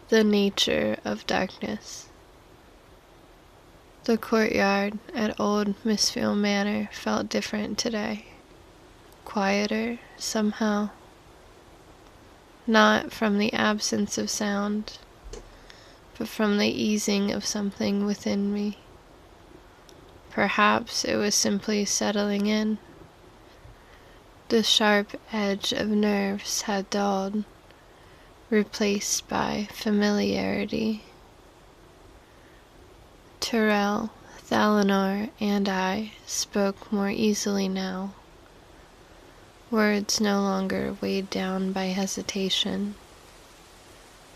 The nature of darkness. The courtyard at Old Misfield Manor felt different today. Quieter, somehow. Not from the absence of sound, but from the easing of something within me. Perhaps it was simply settling in. The sharp edge of nerves had dulled, replaced by familiarity. Tyrell, Thalinor, and I spoke more easily now. Words no longer weighed down by hesitation.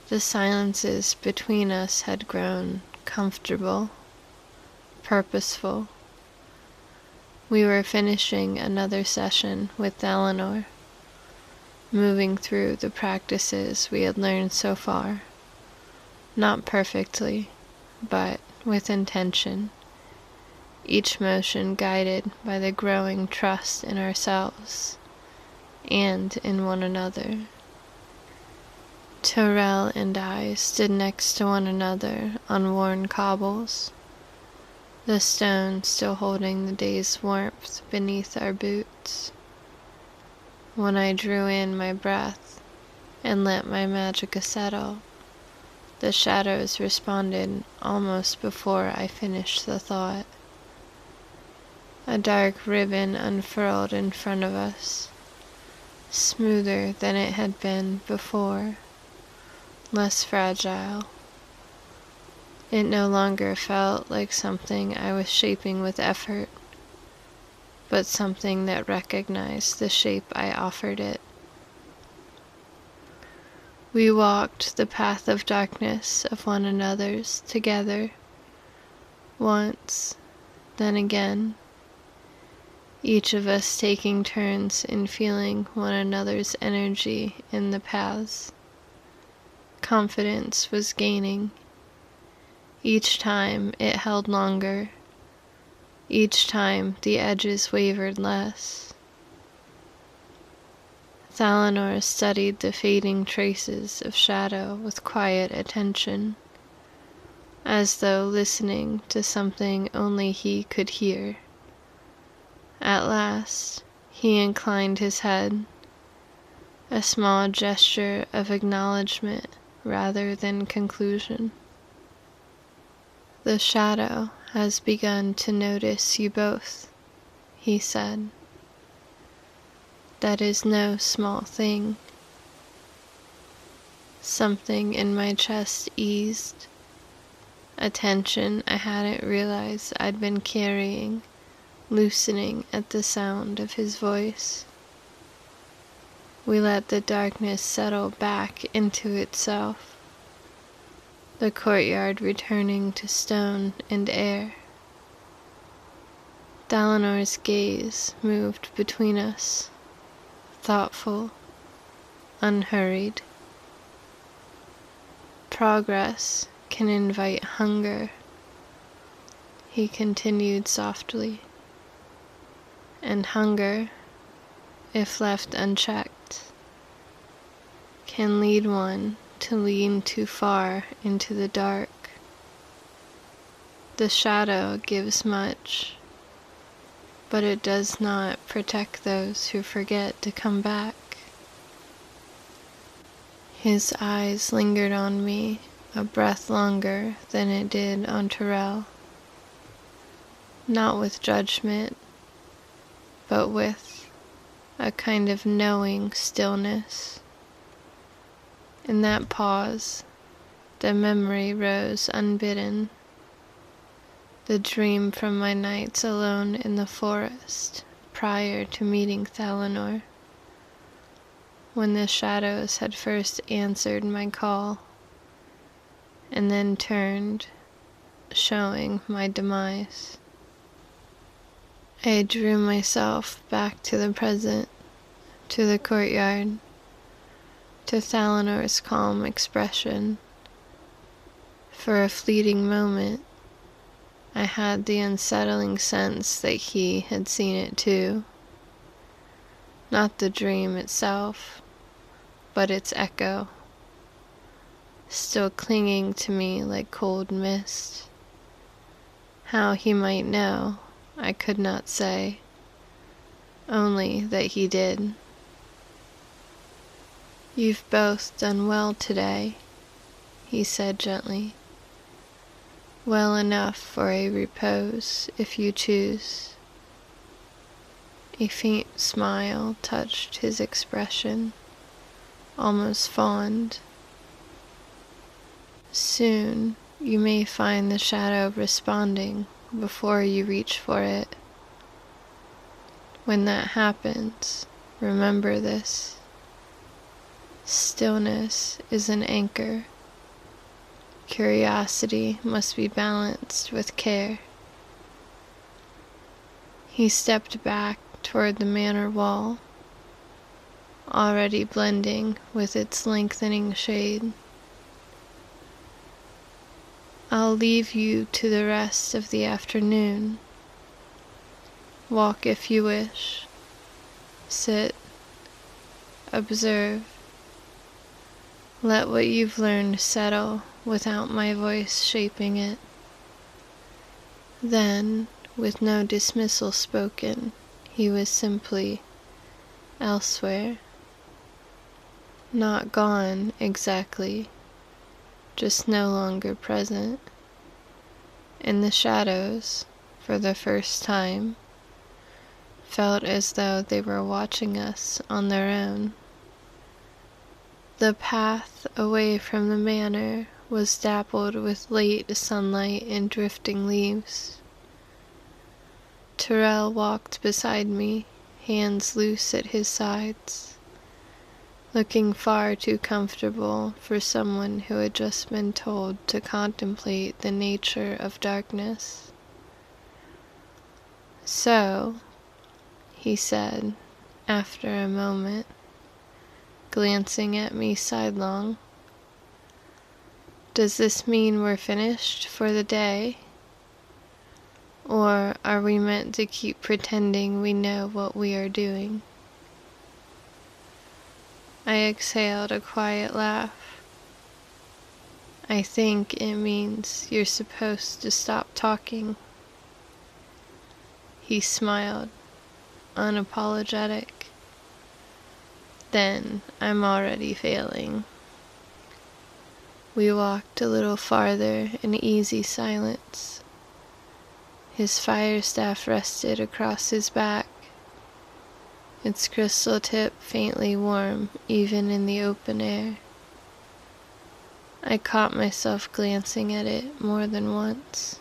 The silences between us had grown comfortable, purposeful. We were finishing another session with Thalinor, moving through the practices we had learned so far, not perfectly, but with intention, each motion guided by the growing trust in ourselves and in one another. Tyrell and I stood next to one another on worn cobbles, the stone still holding the day's warmth beneath our boots. When I drew in my breath and let my magicka settle, the shadows responded almost before I finished the thought. A dark ribbon unfurled in front of us, smoother than it had been before, less fragile. It no longer felt like something I was shaping with effort, but something that recognized the shape I offered it. We walked the path of darkness of one another's together, once, then again, each of us taking turns in feeling one another's energy in the paths. Confidence was gaining. Each time it held longer. Each time the edges wavered less. Thalinor studied the fading traces of shadow with quiet attention, as though listening to something only he could hear. At last, he inclined his head, a small gesture of acknowledgement rather than conclusion. "The shadow has begun to notice you both," he said. "That is no small thing." Something in my chest eased, a tension I hadn't realized I'd been carrying, loosening at the sound of his voice. We let the darkness settle back into itself, the courtyard returning to stone and air. Thalinor's gaze moved between us, thoughtful, unhurried. Progress can invite hunger, he continued softly, and hunger, if left unchecked, can lead one to lean too far into the dark. The shadow gives much, but it does not protect those who forget to come back. His eyes lingered on me a breath longer than it did on Tyrell, not with judgment, but with a kind of knowing stillness. In that pause, the memory rose unbidden, the dream from my nights alone in the forest prior to meeting Thalinor, when the shadows had first answered my call, and then turned, showing my demise. I drew myself back to the present, to the courtyard, to Thalinor's calm expression. For a fleeting moment, I had the unsettling sense that he had seen it too. Not the dream itself, but its echo. still clinging to me like cold mist. How he might know, I could not say, only that he did. "You've both done well today," he said gently. "Well enough for a repose, if you choose." A faint smile touched his expression, almost fond. "Soon you may find the shadow responding before you reach for it. When that happens, remember this: stillness is an anchor. Curiosity must be balanced with care." He stepped back toward the manor wall, already blending with its lengthening shade. "I'll leave you to the rest of the afternoon. Walk if you wish. Sit. Observe. Let what you've learned settle without my voice shaping it." Then, with no dismissal spoken, he was simply elsewhere. Not gone, exactly, just no longer present. And the shadows, for the first time, felt as though they were watching us on their own. The path away from the manor was dappled with late sunlight and drifting leaves. Tyrell walked beside me, hands loose at his sides, looking far too comfortable for someone who had just been told to contemplate the nature of darkness. "So," he said, after a moment, glancing at me sidelong, "does this mean we're finished for the day? Or are we meant to keep pretending we know what we are doing?" I exhaled a quiet laugh. "I think it means you're supposed to stop talking." He smiled, unapologetic. "Then I'm already failing." We walked a little farther in easy silence. His fire staff rested across his back, its crystal tip faintly warm even in the open air. I caught myself glancing at it more than once.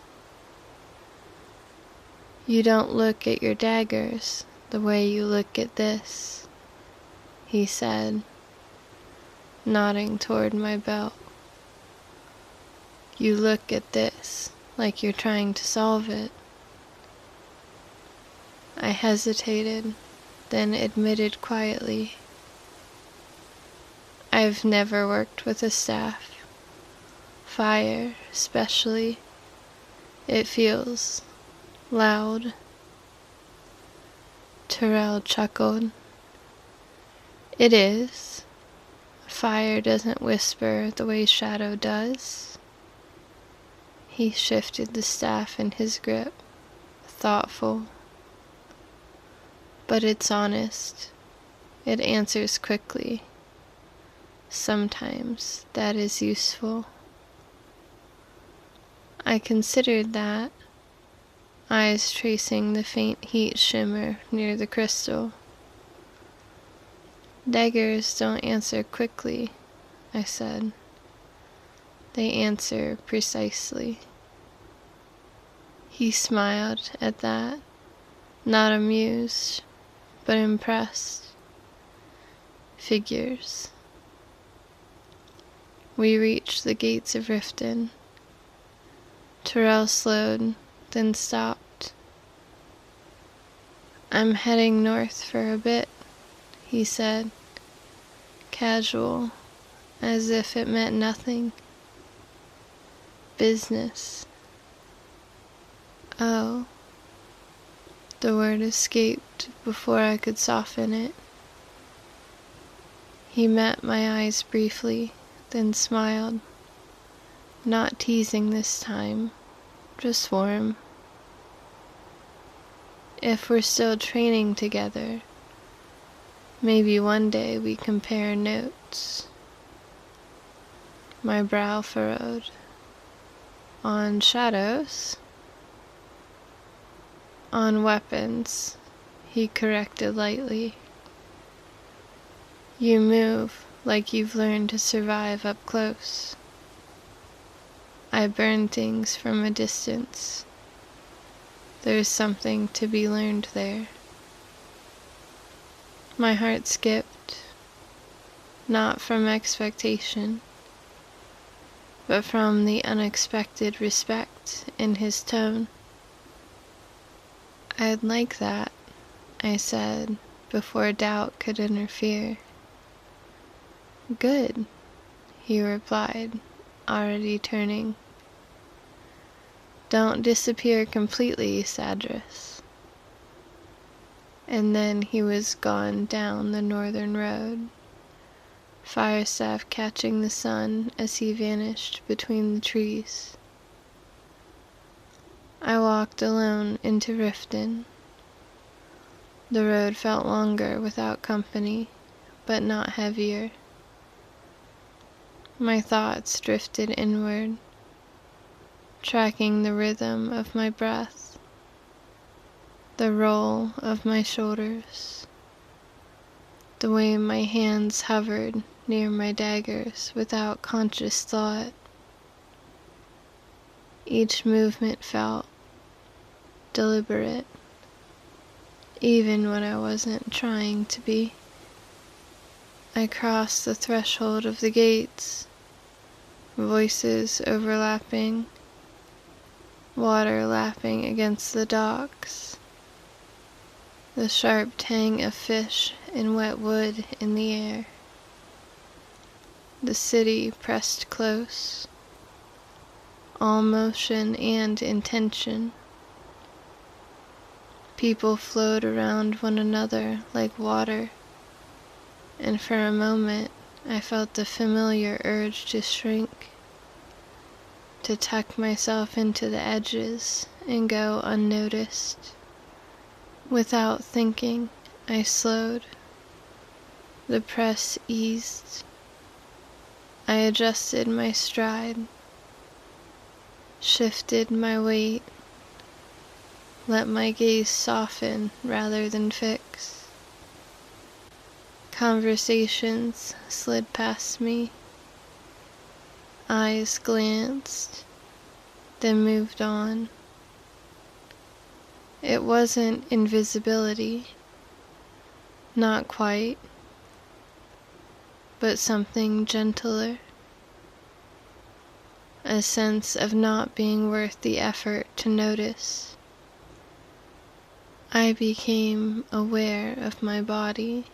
"You don't look at your daggers the way you look at this," he said, nodding toward my belt. "You look at this like you're trying to solve it." I hesitated, then admitted quietly, "I've never worked with a staff. Fire, especially. It feels loud." Tyrell chuckled. "It is. Fire doesn't whisper the way shadow does." He shifted the staff in his grip, thoughtful. "But it's honest. It answers quickly. Sometimes that is useful." I considered that, eyes tracing the faint heat shimmer near the crystal. "Daggers don't answer quickly," I said. "They answer precisely." He smiled at that, not amused, but impressed. Figures. We reached the gates of Riften. Tyrell slowed, then stopped. "I'm heading north for a bit," he said, casual, as if it meant nothing. "Business." "Oh." The word escaped before I could soften it. He met my eyes briefly, then smiled. Not teasing this time, just warm. If we're still training together, maybe one day we compare notes. My brow furrowed. On shadows? On weapons, he corrected lightly. You move like you've learned to survive up close. I burn things from a distance. There's something to be learned there. My heart skipped, not from expectation, but from the unexpected respect in his tone. I'd like that, I said, before doubt could interfere. Good, he replied, already turning. Don't disappear completely, Sadris. And then he was gone down the northern road, Firestaff catching the sun as he vanished between the trees. I walked alone into Riften. The road felt longer without company, but not heavier. My thoughts drifted inward, tracking the rhythm of my breath, the roll of my shoulders, the way my hands hovered near my daggers without conscious thought. Each movement felt deliberate, even when I wasn't trying to be. I crossed the threshold of the gates, voices overlapping, water lapping against the docks, the sharp tang of fish and wet wood in the air. The city pressed close, all motion and intention. People flowed around one another like water, and for a moment I felt the familiar urge to shrink, to tuck myself into the edges and go unnoticed. Without thinking, I slowed. The press eased. I adjusted my stride, shifted my weight, let my gaze soften rather than fix. Conversations slid past me. Eyes glanced, then moved on. It wasn't invisibility, not quite, but something gentler. A sense of not being worth the effort to notice. I became aware of my body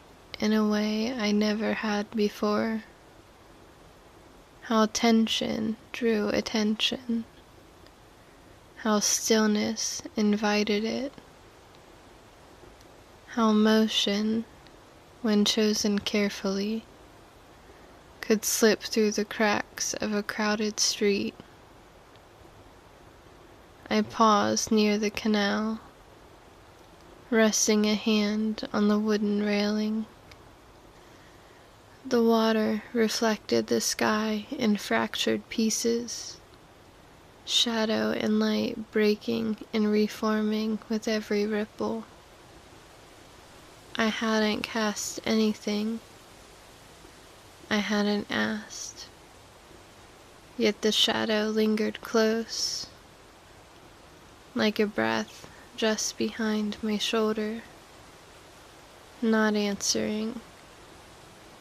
in a way I never had before. How tension drew attention. How stillness invited it. How motion, when chosen carefully, could slip through the cracks of a crowded street. I paused near the canal, resting a hand on the wooden railing. The water reflected the sky in fractured pieces, shadow and light breaking and reforming with every ripple. I hadn't cast anything. I hadn't asked. Yet the shadow lingered close, like a breath just behind my shoulder, not answering,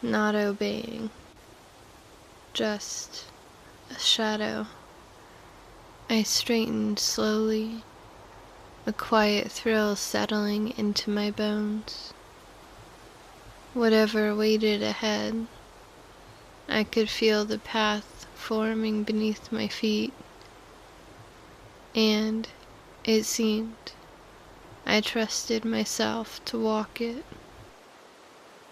not obeying, just a shadow. I straightened slowly, a quiet thrill settling into my bones. Whatever waited ahead, I could feel the path forming beneath my feet, and, it seemed, I trusted myself to walk it.